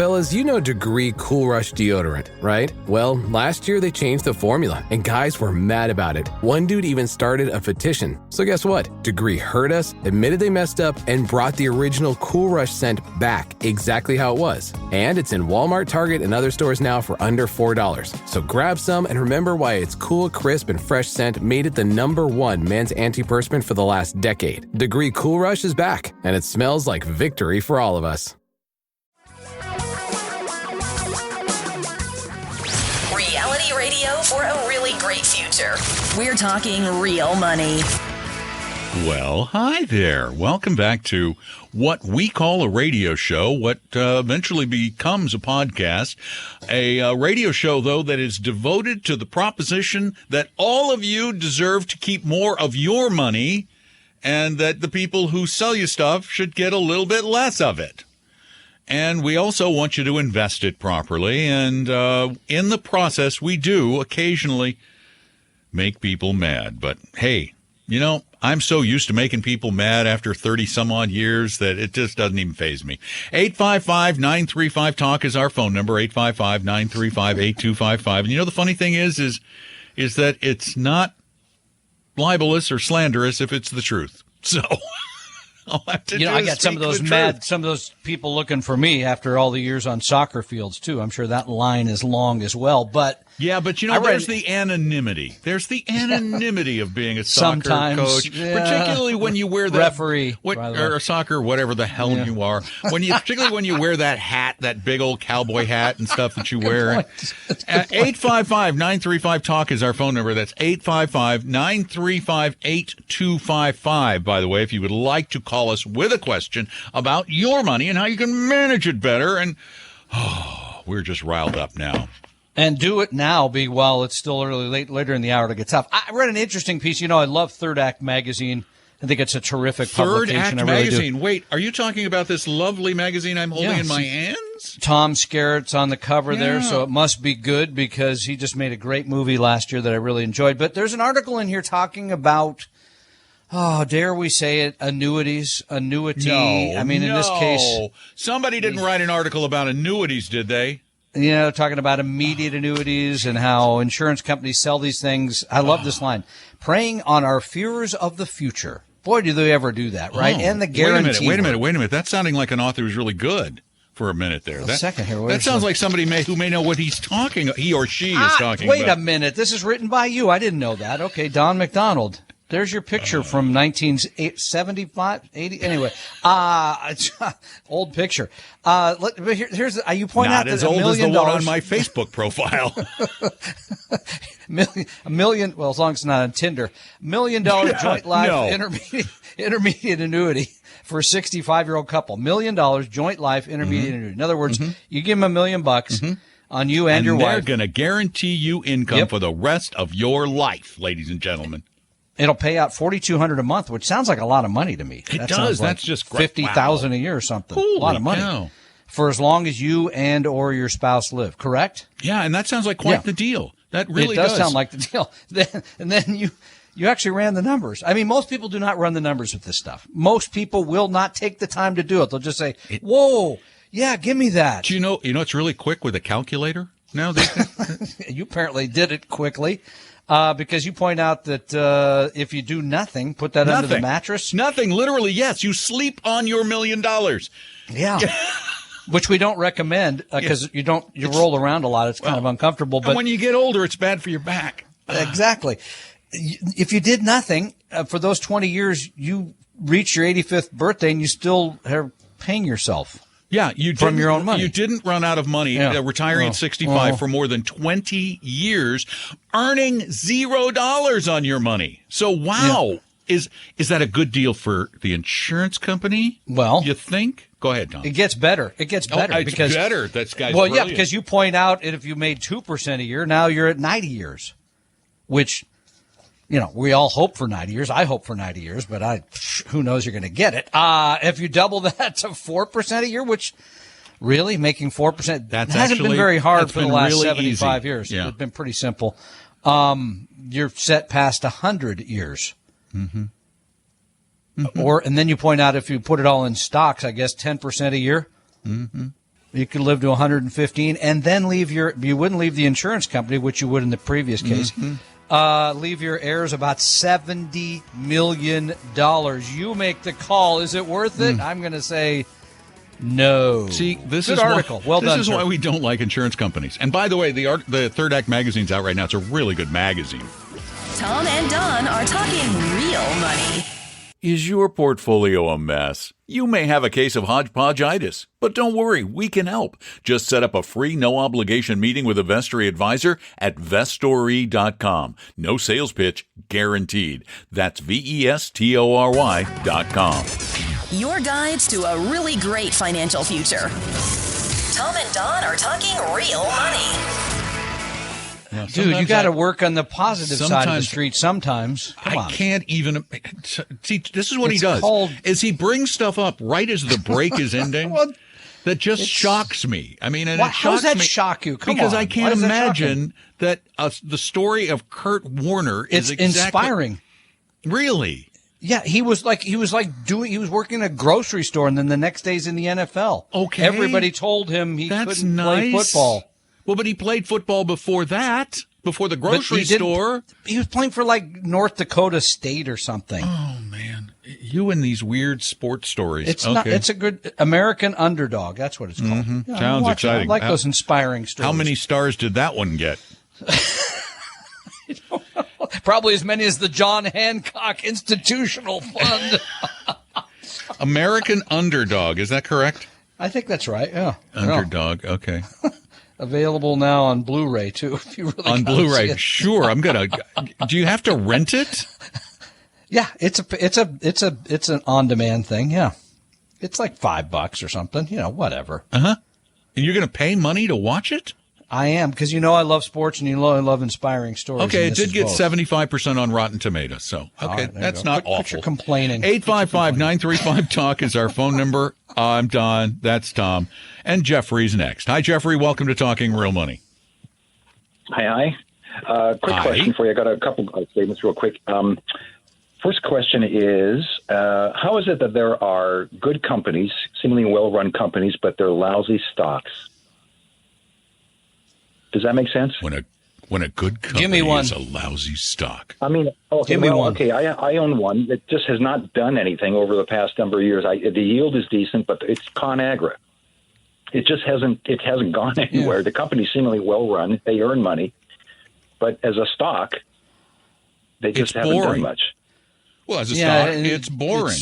Fellas, you know Degree Cool Rush deodorant, right? Well, last year they changed the formula, and guys were mad about it. One dude even started a petition. So guess what? Degree heard us, admitted they messed up, and brought the original Cool Rush scent back exactly how it was. And it's in Walmart, Target, and other stores now for under $4. So grab some and remember why its cool, crisp, and fresh scent made it the #1 men's antiperspirant for the last decade. Degree Cool Rush is back, and it smells like victory for all of us. Reality radio for a really great future. We're talking real money. Well, hi there. Welcome back to what we call a radio show, what eventually becomes a podcast. A radio show, though, that is devoted to the proposition that all of you deserve to keep more of your money and that the people who sell you stuff should get a little bit less of it. And we also want you to invest it properly. And in the process, we do occasionally make people mad. But, hey, you know, I'm so used to making people mad after 30-some-odd years that it just doesn't even faze me. 855-935-TALK is our phone number, 855-935-8255. And you know, the funny thing is that it's not libelous or slanderous if it's the truth. So all I have to do I is got some of those some of those people looking for me after all the years on soccer fields, too. I'm sure that line is long as well, but... Yeah, but you know, there's the anonymity. There's the anonymity of being a soccer coach, particularly when you wear that referee or soccer, whatever the hell you are. Particularly when you wear that hat, that big old cowboy hat and stuff that you wear. 855-935-TALK is our phone number. That's 855-935-8255. By the way, if you would like to call us with a question about your money and how you can manage it better, and we're just riled up now. And do it now, while it's still later in the hour to get tough. I read an interesting piece. You know, I love Third Act Magazine. I think it's a terrific publication. Third Act Magazine. Wait, are you talking about this lovely magazine I'm holding in my hands? Tom Skerritt's on the cover there, so it must be good because he just made a great movie last year that I really enjoyed. But there's an article in here talking about, dare we say it, annuity. I mean, in this case. Somebody didn't write an article about annuities, did they? You know, talking about immediate annuities and how insurance companies sell these things. I love this line. Preying on our fears of the future. Boy, do they ever do that, right? And the guarantee. Wait a minute. That's sounding like an author who's really good for a minute there. That sounds like somebody who may know what he or she is talking about. Wait a minute. This is written by you. I didn't know that. Okay, Don McDonald. There's your picture from 1975, 80. Anyway, old picture. Here's you point out that as old as the one on my Facebook profile. a million. Well, as long as it's not on Tinder. $1 million joint life intermediate annuity for a 65-year-old couple. $1 million joint life intermediate annuity. In other words, you give them $1 million on you and your wife. They're going to guarantee you income for the rest of your life, ladies and gentlemen. It'll pay out $4,200 a month, which sounds like a lot of money to me. It does. That's just $50,000 a year or something. Holy a lot of money cow. For as long as you and or your spouse live. Correct? Yeah, and that sounds like quite the deal. That really does sound like the deal. And then you actually ran the numbers. I mean, most people do not run the numbers with this stuff. Most people will not take the time to do it. They'll just say, "Whoa, yeah, give me that." Do you know it's really quick with a calculator now. You apparently did it quickly. Because you point out that if you do nothing, put that under the mattress. Nothing, literally, yes. You sleep on your $1 million. Yeah. Which we don't recommend because you roll around a lot. It's kind of uncomfortable. But when you get older, it's bad for your back. Exactly. If you did nothing for those 20 years, you reach your 85th birthday and you still are paying yourself. Yeah, from your own money. You didn't run out of money retiring at 65 for more than 20 years, earning $0 on your money. So, wow. Yeah. Is that a good deal for the insurance company? Well, you think? Go ahead, Tom. It gets better. It's better. That's guy's Well, brilliant. yeah, because you point out if you made 2% a year, now you're at 90 years, which, we all hope for 90 years. I hope for 90 years, but who knows you're going to get it. If you double that to 4% a year, which really making 4%, that hasn't been very hard for the last really 75 years. Yeah. It's been pretty simple. You're set past 100 years. Mm-hmm. And then you point out if you put it all in stocks, I guess 10% a year. Mm-hmm. You could live to 115 and then you wouldn't leave the insurance company, which you would in the previous case. Leave your heirs about $70 million. You make the call. Is it worth it? I'm going to say no. See, this Good is article. Why, well this done, is sir. why we don't like insurance companies. And by the way, the Third Act magazine's out right now. It's a really good magazine. Tom and Don are talking real money. Is your portfolio a mess? You may have a case of hodgepodgeitis, but don't worry, we can help. Just set up a free, no-obligation meeting with a Vestory advisor at Vestory.com. No sales pitch, guaranteed. That's Vestory.com. Your guides to a really great financial future. Tom and Don are talking real money. Yeah, Dude, you got to work on the positive side of the sometimes- street sometimes. Come on. I can't even see. This is what It's he does: called- is he brings stuff up right as the break is ending. Well, that just shocks me. I mean, and Why- it how does shocks that me shock you? Come because on. I Why can't does that shock imagine that the story of Kurt Warner It's is exactly, inspiring. Really. Yeah, he was working in a grocery store, and then the next day's in the NFL. Okay. Everybody told him he That's couldn't play nice. football. Well, but he played football before that, before the But grocery he didn't- store. He was playing for like North Dakota State or something. Oh man, you and these weird sports stories. It's okay. not. It's a good American Underdog. That's what it's called. Yeah, Sounds watch it. exciting. I like How- those inspiring stories. How many stars did that one get? Probably as many as the John Hancock Institutional Fund. American Underdog. Is that correct? I think that's right. Yeah. Underdog. Okay. Available now on Blu-ray too. If you really On gotta see Blu-ray. it. Sure. I'm gonna. Do you have to rent it? Yeah, it's an on-demand thing. Yeah, it's like $5 or something. You know, whatever. And you're gonna pay money to watch it? I am because I love sports and I love inspiring stories. Okay, and it this did is get both. 75% on Rotten Tomatoes. So All okay, right, there you that's go. not Quit awful. your complaining. 855-935-TALK is our phone number. I'm Don. That's Tom. And Jeffrey's next. Hi, Jeffrey. Welcome to Talking Real Money. Hi. Quick Hi. question for you. I got a couple of statements real quick. First question is, how is it that there are good companies, seemingly well-run companies, but they're lousy stocks? Does that make sense? When a good company Give me one. is a lousy stock. I mean, okay, Give me one. Okay, I own one that just has not done anything over the past number of years. The yield is decent, but it's ConAgra. It just hasn't gone anywhere. Yeah. The company's seemingly well-run. They earn money. But as a stock, they just It's haven't done boring. much. Well, as a Yeah, stock, and it's boring.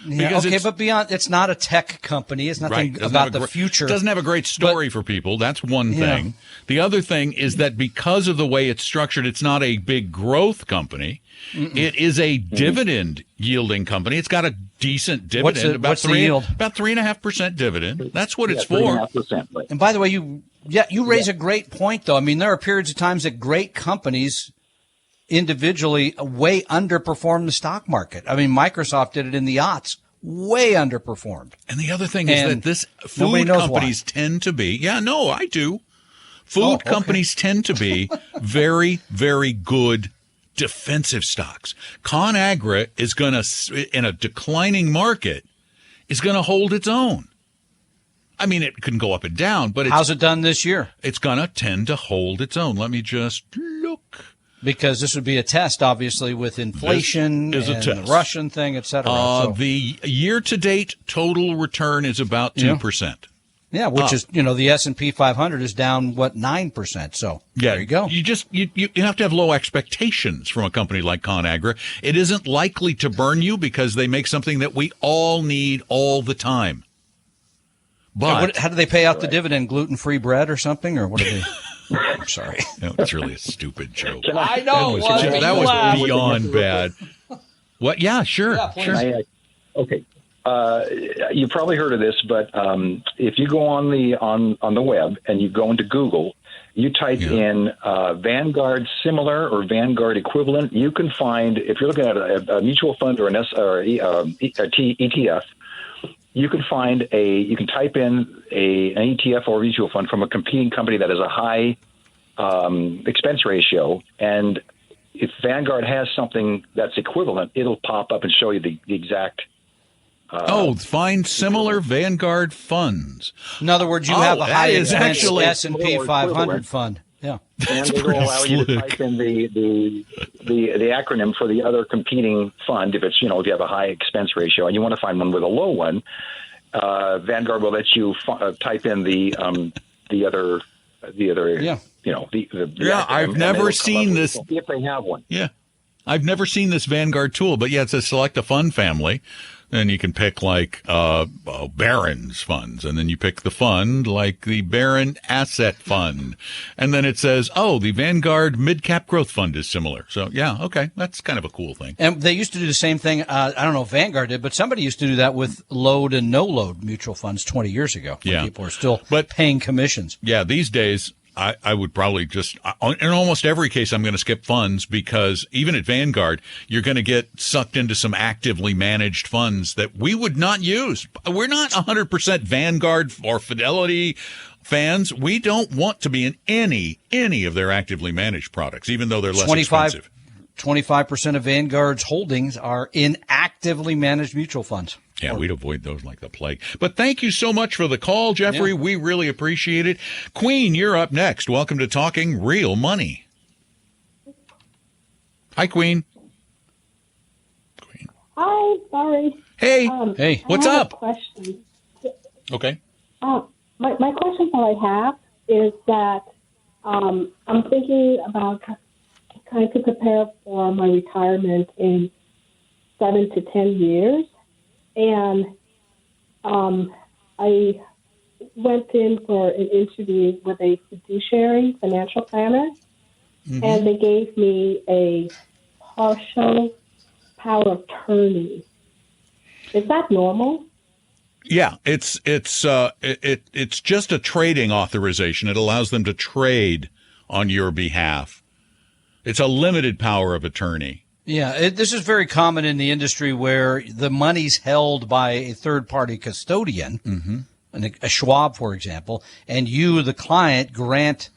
Because okay, it's- but beyond, it's not a tech company. It's nothing Doesn't about have the a future. Doesn't have a great story for people. That's one Yeah. thing. The other thing is that because of the way it's structured, it's not a big growth company. It is a dividend yielding company. It's got a decent dividend. What's the yield? About 3.5% dividend. That's what it's Yeah, for. 3.5%. Right. And by the way, you raise a great point, though. I mean, there are periods of times that great companies individually way underperform the stock market. I mean, Microsoft did it in the aughts, way underperformed. And the other thing is And that this nobody food knows companies tend to be. Yeah, no, I do. Food Oh, okay. companies tend to be very, very good defensive stocks. ConAgra is going to, in a declining market, is going to hold its own. I mean, it can go up and down, but How's it done this year? it's going to tend to hold its own. Let me just look. Because this would be a test, obviously, with inflation This is a and test. the Russian thing, et cetera. So, The year-to-date total return is about 2%. yeah, which is, the S&P 500 is down, 9%. So there you go. You have to have low expectations from a company like ConAgra. It isn't likely to burn you because they make something that we all need all the time. But How do they pay out the dividend? Gluten-free bread or something? Or what do they? I'm sorry. that was really a stupid joke. I know. That was beyond bad. What? Yeah, sure. Sure. Okay. You've probably heard of this, but if you go on the web and you go into Google, you type in Vanguard similar or Vanguard equivalent, you can find, if you're looking at a mutual fund or an ETF, you can type in an ETF or mutual fund from a competing company that has a high expense ratio, and if Vanguard has something that's equivalent, it'll pop up and show you the exact Find similar Vanguard funds. In other words, you have a high expense S&P 500 fund. Yeah. And they will allow you to type in the acronym for the other competing fund. If it's, if you have a high expense ratio and you want to find one with a low one, Vanguard will let you type in the other. Yeah. The I've never seen this. If they have one. Yeah. I've never seen this Vanguard tool, but yeah, it says select a fund family. And you can pick like Barron's funds, and then you pick the fund like the Barron Asset Fund, and then it says, the Vanguard Mid Cap Growth Fund is similar. So yeah, okay, that's kind of a cool thing. And they used to do the same thing. I don't know if Vanguard did, but somebody used to do that with load and no load mutual funds 20 years ago. When people are still paying commissions. Yeah, these days. I would probably just, in almost every case, I'm going to skip funds because even at Vanguard, you're going to get sucked into some actively managed funds that we would not use. We're not 100% Vanguard or Fidelity fans. We don't want to be in any of their actively managed products, even though they're less expensive. 25% of Vanguard's holdings are in actively managed mutual funds. Yeah, we'd avoid those like the plague. But thank you so much for the call, Jeffrey. Yeah. We really appreciate it. Queen, you're up next. Welcome to Talking Real Money. Hi, Queen. Hi, sorry. Hey. Hey. What's up? Question. Okay. My question that I have is that I'm thinking about trying to prepare for my retirement in 7 to 10 years. And I went in for an interview with a fiduciary financial planner, and they gave me a partial power of attorney. Is that normal? Yeah, it's just a trading authorization. It allows them to trade on your behalf. It's a limited power of attorney. Yeah, this is very common in the industry where the money's held by a third-party custodian, a Schwab, for example, and you, the client, grant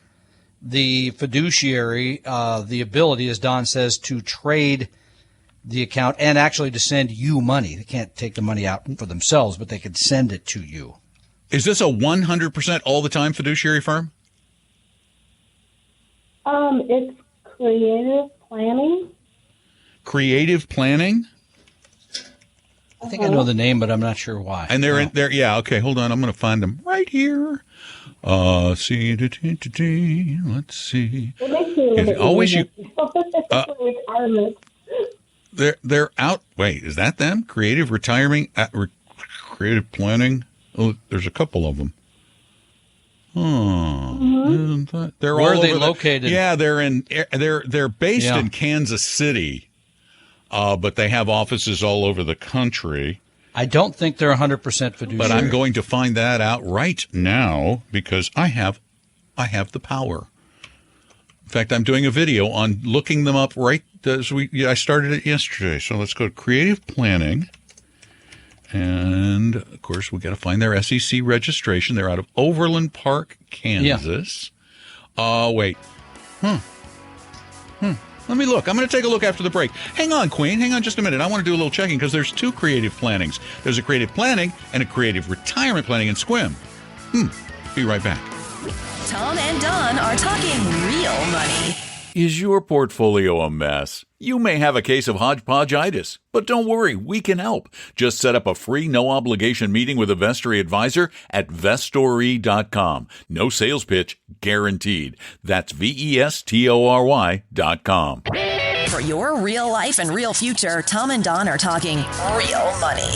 the fiduciary the ability, as Don says, to trade the account and actually to send you money. They can't take the money out for themselves, but they could send it to you. Is this a 100% all-the-time fiduciary firm? It's creative planning. Creative Planning? I think I know the name, but I'm not sure why. And they're in there. Yeah. Okay. Hold on. I'm going to find them right here. Let's see. Always you. They're out. Wait, is that them? Creative Retirement, Creative Planning. Oh, there's a couple of them. They're Where all are they over located? They're based in Kansas City. But they have offices all over the country. I don't think they're 100% fiduciary. But I'm going to find that out right now because I have the power. In fact, I'm doing a video on looking them up right as I started it yesterday. So let's go to Creative Planning. And, of course, we got to find their SEC registration. They're out of Overland Park, Kansas. Wait. Let me look. I'm going to take a look after the break. Hang on, Queen. Hang on just a minute. I want to do a little checking because there's two creative plannings. There's a creative planning and a creative retirement planning in Squim. Be right back. Tom and Don are talking real money. Is your portfolio a mess? You may have a case of hodgepodgeitis, but don't worry, we can help. Just set up a free no-obligation meeting with a Vestory advisor at Vestory.com. No sales pitch, guaranteed. That's Vestory.com. For your real life and real future, Tom and Don are talking real money.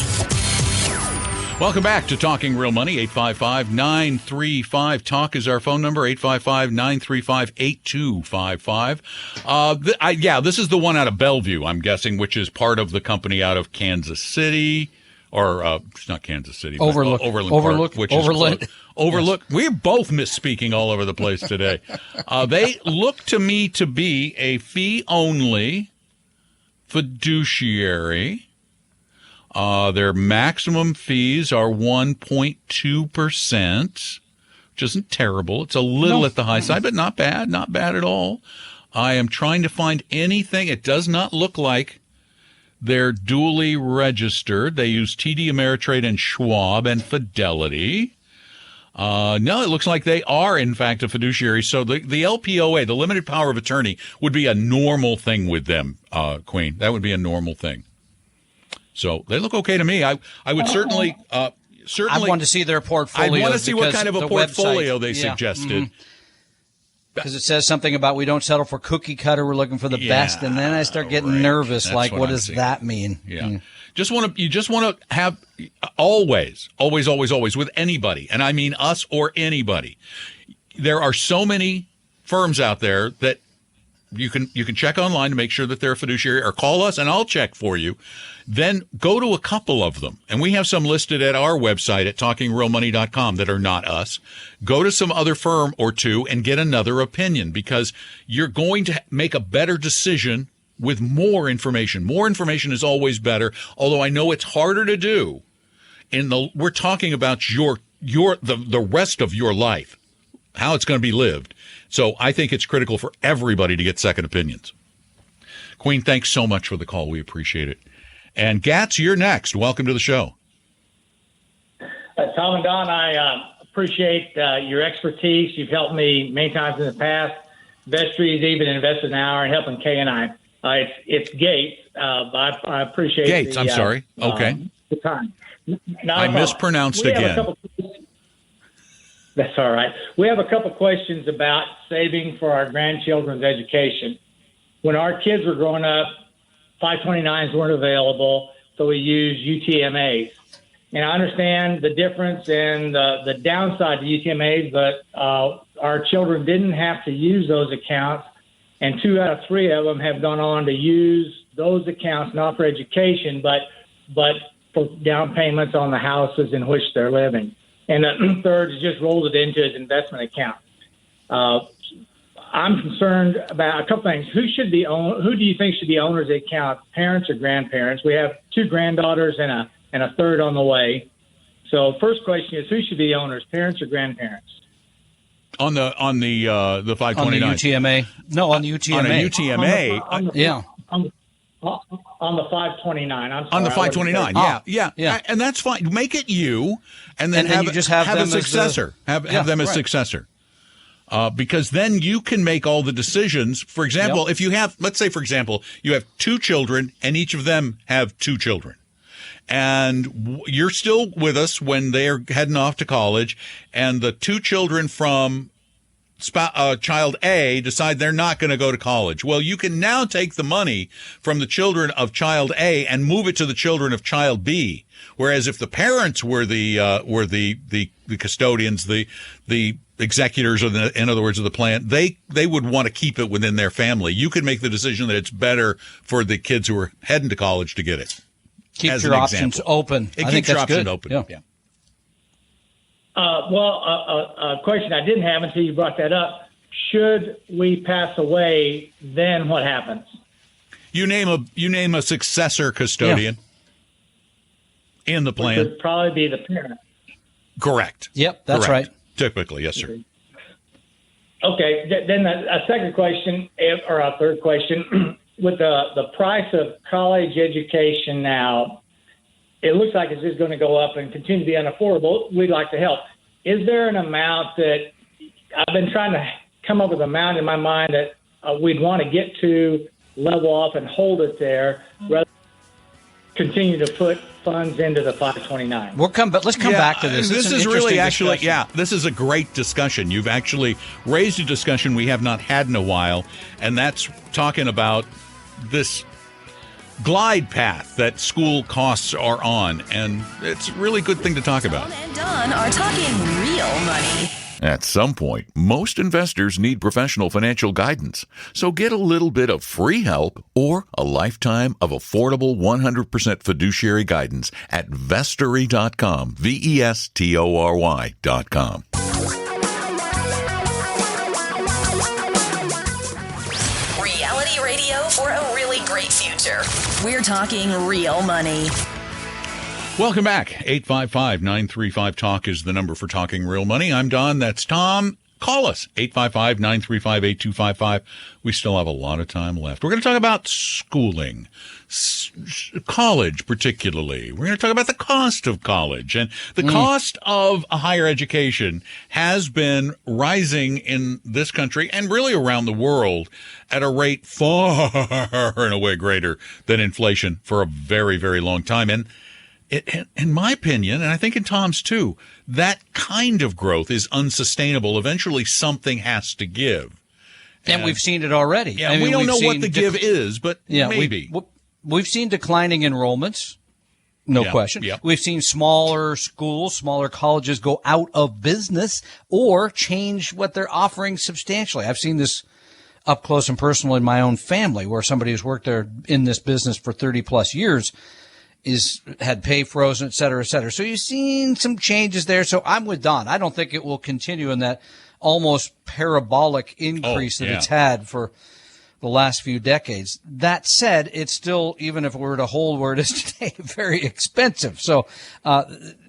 Welcome back to Talking Real Money. 855-935-TALK is our phone number. 855-935-8255. This is the one out of Bellevue, I'm guessing, which is part of the company out of Kansas City. Or, it's not Kansas City. Overlook. Overland Park, Overland. Overlook. We're both misspeaking all over the place today. They look to me to be a fee-only fiduciary. Their maximum fees are 1.2%, which isn't terrible. It's a little at the high side, but not bad. Not bad at all. I am trying to find anything. It does not look like They're duly registered. They use TD Ameritrade and Schwab and Fidelity. No, it looks like they are, in fact, a fiduciary. So the LPOA, the limited power of attorney, would be a normal thing with them, Queen. That would be a normal thing. So they look okay to me. I would certainly. I want to see their portfolio. I want to see what kind of a portfolio website, they suggested. Because it says something about we don't settle for cookie cutter. We're looking for the best. And then I start getting nervous. That's like, what does that mean? Yeah. You just want to have always with anybody. And I mean us or anybody. There are so many firms out there that you can check online to make sure that they're a fiduciary, or call us and I'll check for you. Then go to a couple of them. And we have some listed at our website at talkingrealmoney.com that are not us. Go to some other firm or two and get another opinion, because you're going to make a better decision with more information. More information is always better, although I know it's harder to do. We're talking about the rest of your life, how it's going to be lived. So I think it's critical for everybody to get second opinions. Queen, thanks so much for the call. We appreciate it. And Gatz, you're next. Welcome to the show. Tom and Don, I appreciate your expertise. You've helped me many times in the past. Vestry's even invested an hour in helping Kay and I. It's Gates. I appreciate Gates. I'm sorry. Okay. The time. I mispronounced again. That's all right. We have a couple questions about saving for our grandchildren's education. When our kids were growing up, 529s weren't available, so we used UTMAs. And I understand the difference and the downside to UTMAs, but our children didn't have to use those accounts, and 2 out of 3 of them have gone on to use those accounts not for education, but for down payments on the houses in which they're living. And the third is just rolled it into his investment account. I'm concerned about a couple things. Who do you think should be owners of the account, parents or grandparents? We have 2 granddaughters and a third on the way. So first question is, who should be the owners, parents or grandparents? On the 529. On the UTMA? No, on the UTMA. On a UTMA. On the 529. I'm sorry, on the 529. Yeah. And that's fine. Make it you, and then you just have a successor. Have them as successor. Because then you can make all the decisions. For example, if you have, let's say, for example, you have 2 children and each of them have 2 children. And you're still with us when they're heading off to college, and the 2 children from child A decide they're not going to go to college. Well, you can now take the money from the children of child A and move it to the children of child B. Whereas if the parents were the custodians, the executors, or in other words, of the plan, they would want to keep it within their family. You could make the decision that it's better for the kids who are heading to college to get it. Keep your options open. It keeps your options open. Yeah. A question I didn't have until you brought that up. Should we pass away, then what happens? You name a successor custodian in the plan. Which would probably be the parent. Correct. Yep, that's right. Typically, yes, sir. Okay, then a second question, or a third question. With the price of college education now, it looks like it's just going to go up and continue to be unaffordable. We'd like to help. Is there an amount that I've been trying to come up with, an amount in my mind that we'd want to get to, level off, and hold it there, rather than continue to put funds into the 529? Let's come back to this. This is really actually, this is a great discussion. You've actually raised a discussion we have not had in a while, and that's talking about this glide path that school costs are on, and it's a really good thing to talk about. Tom and Don are talking real money. At some point, most investors need professional financial guidance. So get a little bit of free help or a lifetime of affordable 100% fiduciary guidance at vestory.com, vestory.com. Reality radio for a really great future. We're talking real money. Welcome back. 855-935-TALK is the number for Talking Real Money. I'm Don. That's Tom. Call us, 855-935-8255. We still have a lot of time left. We're going to talk about schooling, college particularly. We're going to talk about the cost of college. And the cost of a higher education has been rising in this country and really around the world at a rate far and away greater than inflation for a very, very long time. And in my opinion, and I think in Tom's too, that kind of growth is unsustainable. Eventually, something has to give. And we've seen it already. Yeah, we don't know what the give is, but maybe. We've seen declining enrollments, no question. Yeah. We've seen smaller schools, smaller colleges go out of business or change what they're offering substantially. I've seen this up close and personal in my own family, where somebody who's worked there in this business for 30 plus years had pay frozen, et cetera, et cetera. So you've seen some changes there. So I'm with Don. I don't think it will continue in that almost parabolic increase that it's had for the last few decades. That said, it's still, even if it were to hold where it is today, very expensive. So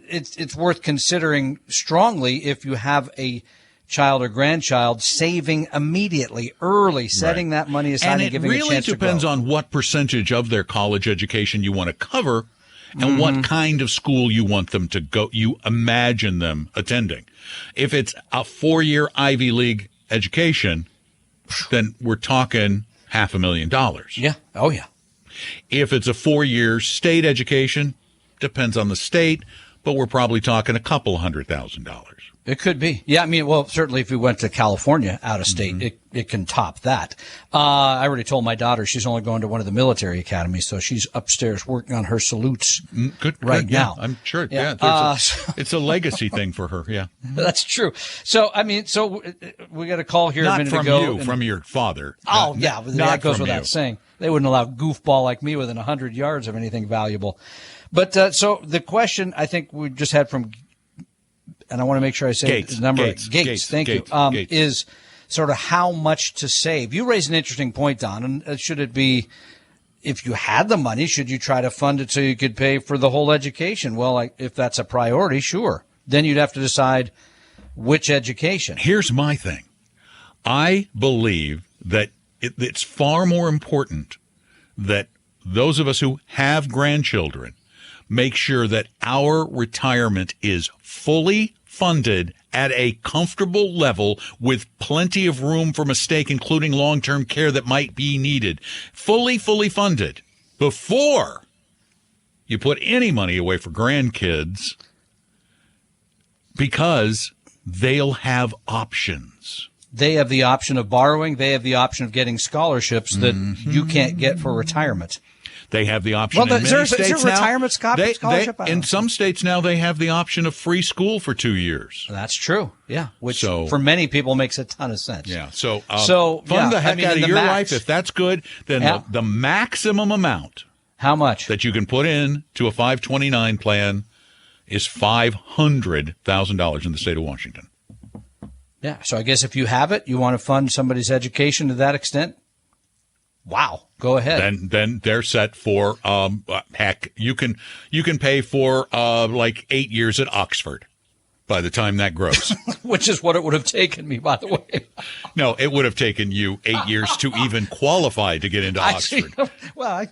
it's worth considering strongly if you have a child or grandchild, saving immediately, early, setting that money aside and giving a chance to grow. And it really depends on what percentage of their college education you want to cover and what kind of school you want them to go, you imagine them attending. If it's a 4-year Ivy League education, then we're talking $500,000. Yeah. Oh, yeah. If it's a 4-year state education, depends on the state, but we're probably talking a couple $100,000. It could be. Yeah, I mean, well, certainly if we went to California out of state, it can top that. I already told my daughter she's only going to one of the military academies, so she's upstairs working on her salutes right now. I'm sure. Yeah. It's a legacy thing for her. Yeah. That's true. So, I mean, we got a call here a minute ago. From your father. Oh, yeah. That goes without saying. They wouldn't allow a goofball like me within 100 yards of anything valuable. But so the question I think we just had from, and I want to make sure I say the number. Gates, thank you. Is sort of how much to save. You raised an interesting point, Don. And should it be, if you had the money, should you try to fund it so you could pay for the whole education? Well, if that's a priority, sure. Then you'd have to decide which education. Here's my thing. I believe that it's far more important that those of us who have grandchildren make sure that our retirement is fully funded at a comfortable level with plenty of room for mistake, including long-term care that might be needed. Fully funded before you put any money away for grandkids, because they'll have options. They have the option of borrowing. They have the option of getting scholarships that you can't get for retirement. They have the option. Well, in many states is there retirement scholarship? In some states now, they have the option of free school for 2 years. That's true. Yeah, which for many people makes a ton of sense. Yeah. So fund the heck out of your life. If that's good, then the maximum amount. How much that you can put in to a 529 plan is $500,000 in the state of Washington. Yeah. So I guess if you have it, you want to fund somebody's education to that extent. Wow. Go ahead. Then they're set for heck. You can pay for like 8 years at Oxford by the time that grows. Which is what it would have taken me, by the way. No, it would have taken you 8 years to even qualify to get into Oxford. Well, I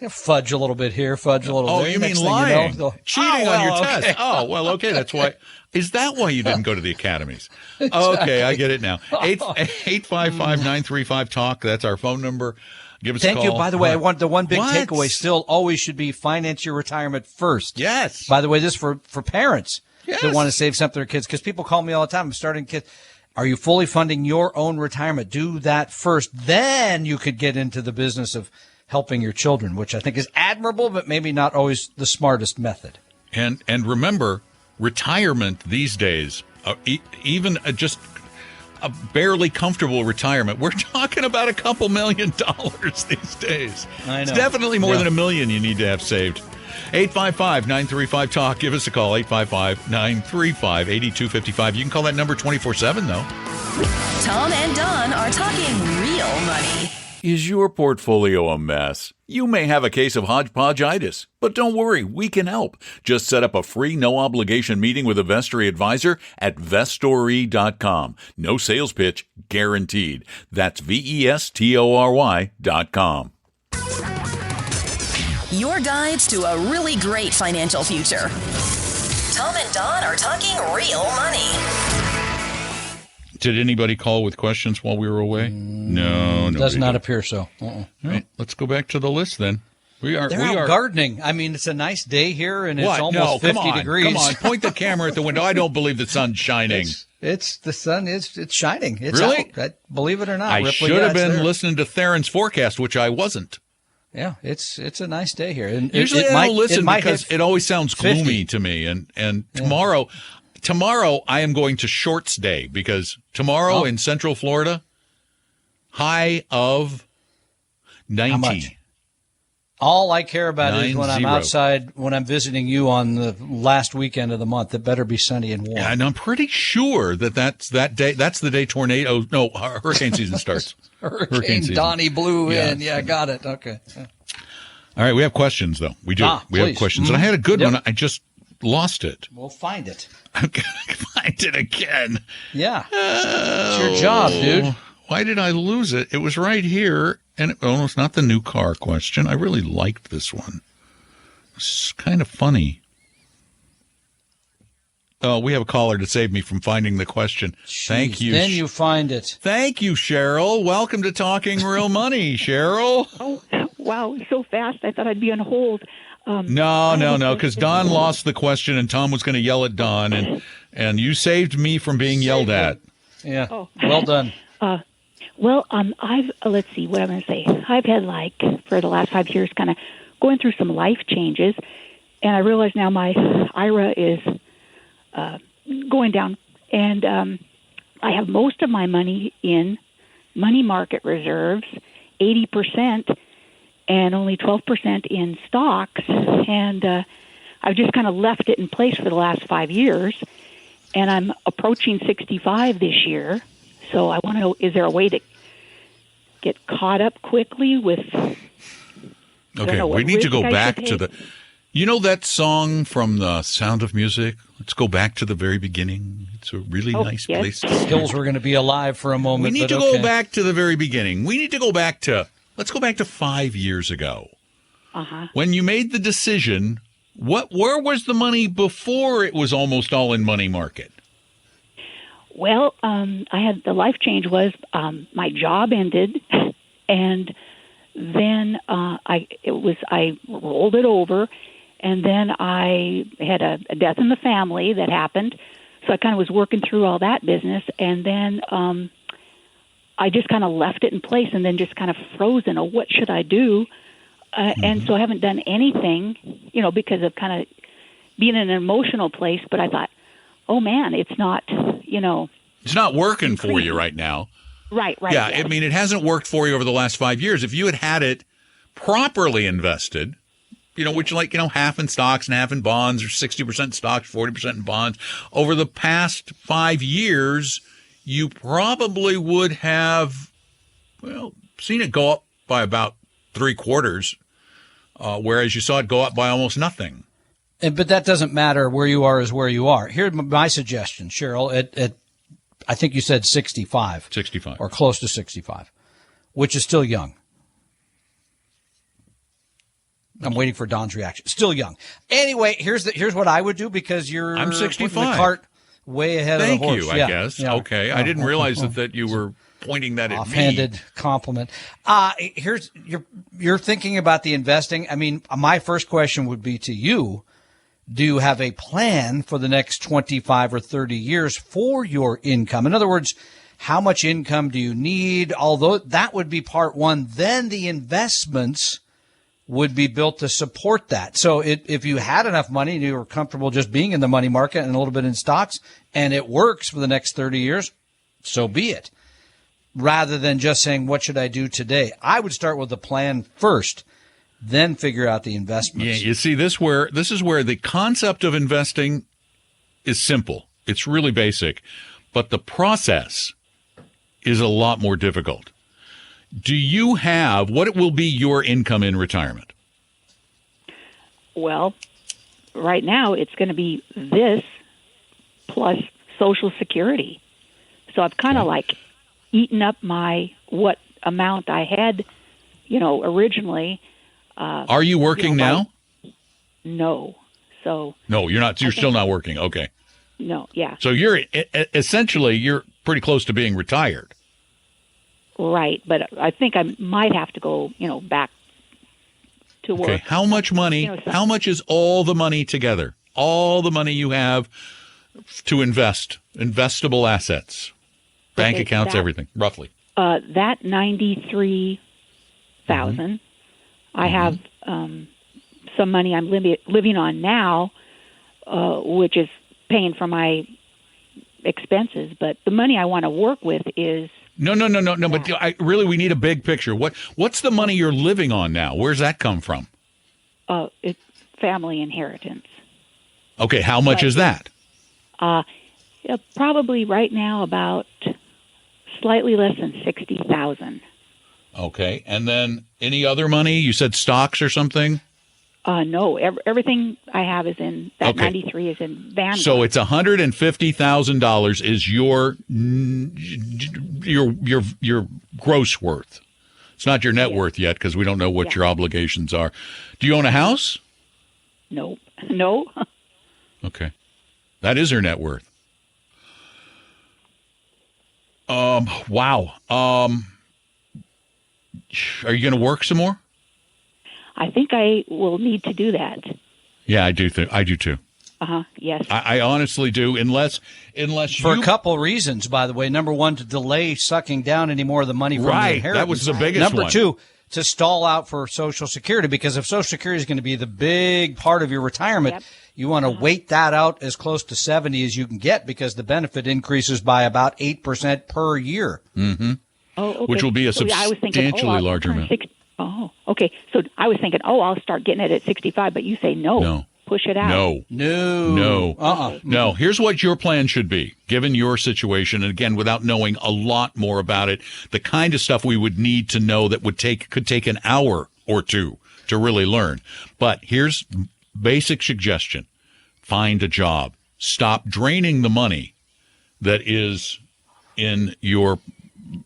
fudge a little bit here, fudge a little there. Oh, you mean lying? Cheating on your test. Oh, well, okay. That's why. Is that why you didn't go to the academies? Exactly. Okay, I get it now. 855-935-TALK. That's our phone number. Give us a call. Thank you. By the way, I want the one big takeaway still always should be finance your retirement first. Yes. By the way, this for parents that want to save something for their kids, because people call me all the time. I'm starting kids. Are you fully funding your own retirement? Do that first. Then you could get into the business of helping your children, which I think is admirable, but maybe not always the smartest method. And remember, retirement these days, even just a barely comfortable retirement, we're talking about a couple $1 million these days. I know. It's definitely more than $1 million you need to have saved. 855-935-TALK. Give us a call, 855-935-8255. You can call that number 24/7, though. Tom and Don are talking real money. Is your portfolio a mess? You may have a case of hodgepodgeitis, but don't worry, we can help. Just set up a free, no-obligation meeting with a Vestory advisor at Vestory.com. No sales pitch, guaranteed. That's Vestory.com. Your guides to a really great financial future. Tom and Don are talking real money. Did anybody call with questions while we were away? No, does not appear so. All right, let's go back to the list then. They're out gardening. I mean, it's a nice day here, and it's almost 50 degrees. Come on, point the camera at the window. I don't believe the sun's shining. It's the sun is shining. It's really? out. Believe it or not, I Ripley, should have been listening to Theron's forecast, which I wasn't. Yeah, it's a nice day here. And usually I don't listen because it always sounds gloomy to me. And tomorrow I am going to shorts day because tomorrow in Central Florida, high of 90. How much? All I care about is when I'm 90. outside, when I'm visiting you on the last weekend of the month. It better be sunny and warm. And I'm pretty sure that's that day. That's the day hurricane season starts. Hurricane Donnie blew in. Yeah, got it. Okay. All right, we have questions, though. We do. We have questions. And I had a good one. I just lost it. We'll find it. I'm going to find it again. Yeah. It's your job, dude. Why did I lose it? It was right here. And it's not the new car question. I really liked this one. It's kind of funny. Oh, we have a caller to save me from finding the question. Jeez, thank you. Then you find it. Thank you, Cheryl. Welcome to Talking Real Money, Cheryl. Oh, wow. So fast. I thought I'd be on hold. No, because Don lost the question and Tom was going to yell at Don, and you saved me from being yelled at. Yeah. Oh. Well done. Let's see what I'm going to say. I've had for the last 5 years kind of going through some life changes, and I realize now my IRA is going down, and I have most of my money in money market reserves, 80%, and only 12% in stocks, and I've just kind of left it in place for the last 5 years, and I'm approaching 65 this year, so I want to know, is there a way to get caught up quickly with... Okay, we need to go back to the... You know that song from The Sound of Music? Let's go back to the very beginning. It's a really nice place. Hills were going to be alive for a moment. We need to go back to the very beginning. We need to go back to... Let's go back to 5 years ago. Uh-huh. When you made the decision, where was the money before it was almost all in money market? Well, the life change was my job ended, and then I rolled it over, and then I had a death in the family that happened, so I kind of was working through all that business, and then I just kind of left it in place, and then just kind of frozen. Oh, what should I do? And so I haven't done anything, because of kind of being in an emotional place. But I thought, oh man, it's not, It's not working for you right now. Right. Yeah, I mean, it hasn't worked for you over the last 5 years. If you had it properly invested, which half in stocks and half in bonds, or 60% stocks, 40% in bonds, over the past 5 years, you probably would have, seen it go up by about 3/4, whereas you saw it go up by almost nothing. But that doesn't matter. Where you are is where you are. Here's my suggestion, Cheryl. At I think you said 65. 65. Or close to 65, which is still young. I'm waiting for Don's reaction. Still young. Anyway, here's what I would do, because I'm 65. Putting the cart way ahead of the horse. Thank you, I guess. Yeah. Okay. I didn't realize that you were pointing that at offhanded me. Compliment. Here's you're thinking about the investing. I mean, my first question would be to you. Do you have a plan for the next 25 or 30 years for your income? In other words, how much income do you need? Although that would be part one, then the investments would be built to support that. So if you had enough money and you were comfortable just being in the money market and a little bit in stocks, and it works for the next 30 years, so be it. Rather than just saying, what should I do today? I would start with the plan first, then figure out the investments. Yeah, you see, this is where the concept of investing is simple. It's really basic, but the process is a lot more difficult. Do you have what will be your income in retirement? Well, right now it's going to be this plus Social Security. So I've kind of like eaten up what amount I had, originally. Are you working now? No. So no, you're not. You're still not working. Okay. No. Yeah. So you're pretty close to being retired. Right, but I think I might have to go, back to work. Okay. How much money? How much is all the money together? All the money you have to invest, investable assets, bank accounts, everything, roughly. That 93,000. I have some money I'm living on now, which is paying for my expenses. But the money I want to work with is no. But we need a big picture. What's the money you're living on now? Where's that come from? It's family inheritance. Okay, how much is that? Probably right now about slightly less than 60,000. Okay, and then any other money? You said stocks or something? No, everything I have is in that 93 is in Vanguard. So it's $150,000 is your gross worth. It's not your net worth yet because we don't know what your obligations are. Do you own a house? No. Okay, that is her net worth. Wow. Are you going to work some more? I think I will need to do that. Yeah, I do too. Yes. I honestly do, unless for a couple reasons, by the way. Number one, to delay sucking down any more of the money from the inheritance. That was the biggest Number one. two, to stall out for Social Security, because if Social Security is going to be the big part of your retirement, you want to wait that out as close to 70 as you can get, because the benefit increases by about 8% per year. Mm-hmm. Oh, okay. Which will be a I was thinking, larger amount. Oh, okay. So I was thinking, I'll start getting it at 65, but you say no. Push it out. No. Here's what your plan should be, given your situation. And again, without knowing a lot more about it, the kind of stuff we would need to know that could take an hour or two to really learn. But here's basic suggestion. Find a job. Stop draining the money that is in your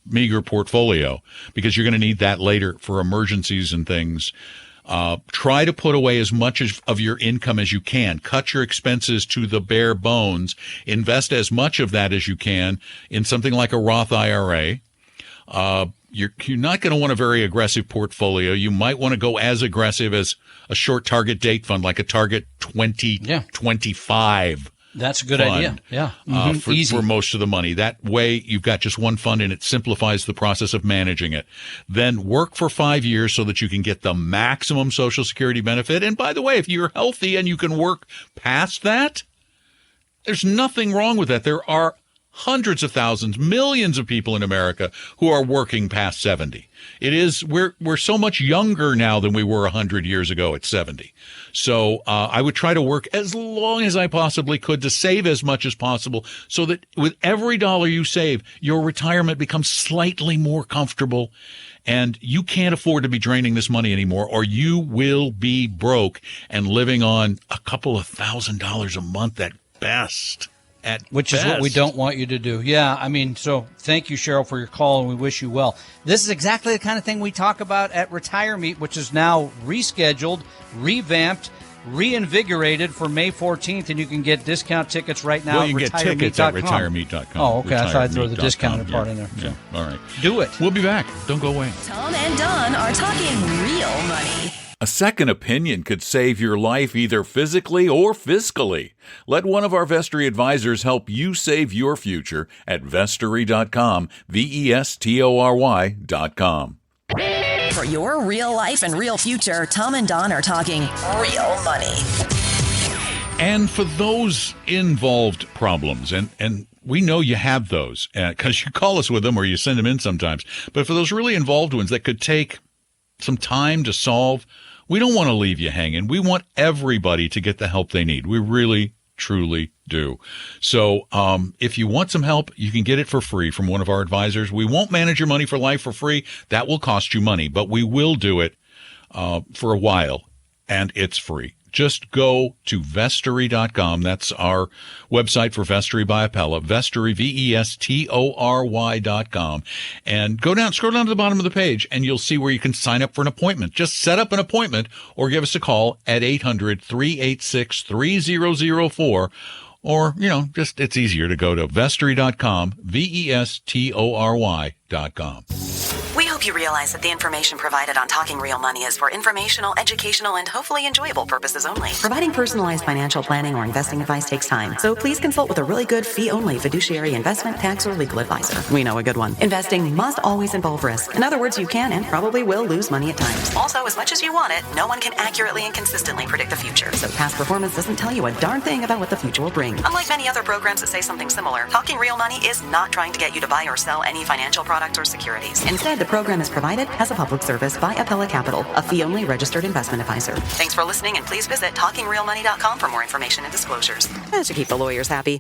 meager portfolio, because you're going to need that later for emergencies and things. Try to put away as much of your income as you can. Cut your expenses to the bare bones. Invest as much of that as you can in something like a Roth IRA. You're not going to want a very aggressive portfolio. You might want to go as aggressive as a short target date fund, like a Target 2025. That's a good fund, idea. Yeah. For most of the money. That way you've got just one fund and it simplifies the process of managing it. Then work for 5 years so that you can get the maximum Social Security benefit. And by the way, if you're healthy and you can work past that, there's nothing wrong with that. There are hundreds of thousands, millions of people in America who are working past 70. We're so much younger now than we were 100 years ago at 70. So I would try to work as long as I possibly could to save as much as possible, so that with every dollar you save, your retirement becomes slightly more comfortable. And you can't afford to be draining this money anymore, or you will be broke and living on a couple of $1,000s a month at best. Which is what we don't want you to do. Yeah, so thank you, Cheryl, for your call, and we wish you well. This is exactly the kind of thing we talk about at Retire Meet, which is now rescheduled, revamped, reinvigorated for May 14th, and you can get discount tickets right now at retiremete.com. You can get tickets at retiremeet.com. Oh, okay. I thought I'd throw the discounted part in there. Yeah. All right. Do it. We'll be back. Don't go away. Tom and Don are talking real money. A second opinion could save your life either physically or fiscally. Let one of our Vestory advisors help you save your future at Vestory.com, Vestory.com. For your real life and real future, Tom and Don are talking real money. And for those involved problems, and we know you have those because you call us with them or you send them in sometimes, but for those really involved ones that could take some time to solve, we don't want to leave you hanging. We want everybody to get the help they need. We really, truly do. So if you want some help, you can get it for free from one of our advisors. We won't manage your money for life for free. That will cost you money, but we will do it for a while, and it's free. Just go to vestory.com. That's our website for Vestory by Appella, Vestory, VESTORY.com. And scroll down to the bottom of the page, and you'll see where you can sign up for an appointment. Just set up an appointment or give us a call at 800-386-3004. Or, it's easier to go to Vestory.com, VESTORY.com. We hope you realize that the information provided on Talking Real Money is for informational, educational, and hopefully enjoyable purposes only. Providing personalized financial planning or investing advice takes time, so please consult with a really good fee-only fiduciary investment, tax, or legal advisor. We know a good one. Investing must always involve risk. In other words, you can and probably will lose money at times. Also, as much as you want it, no one can accurately and consistently predict the future, so past performance doesn't tell you a darn thing about what the future will bring. Unlike many other programs that say something similar, Talking Real Money is not trying to get you to buy or sell any financial products or securities. Instead, the program is provided as a public service by Appella Capital, a fee-only registered investment advisor. Thanks for listening, and please visit TalkingRealMoney.com for more information and disclosures. To keep the lawyers happy.